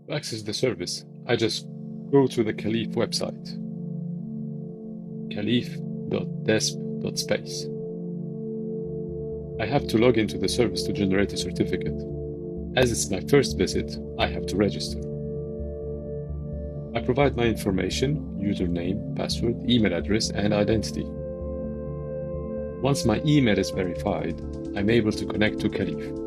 To access the service, I just go to the CALIFE website, calife.desp.space. I have to log into the service to generate a certificate. As it's my first visit, I have to register. I provide my information, username, password, email address, and identity. Once my email is verified, I'm able to connect to CALIFE.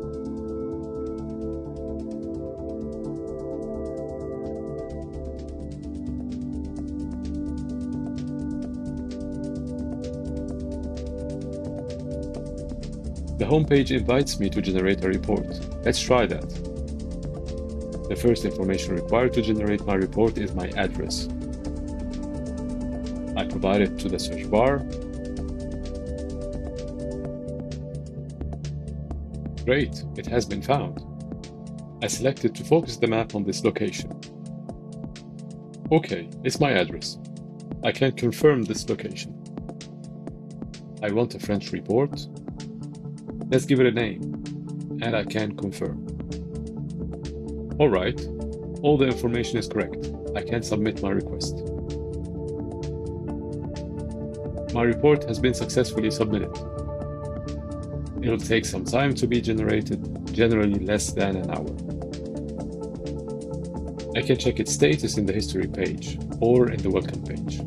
The homepage invites me to generate a report. Let's try that. The first information required to generate my report is my address. I provide it to the search bar. Great, it has been found. I selected to focus the map on this location. Okay, it's my address. I can confirm this location. I want a French report. Let's give it a name, and I can confirm. Alright, all the information is correct. I can submit my request. My report has been successfully submitted. It'll take some time to be generated, generally less than an hour. I can check its status in the history page or in the welcome page.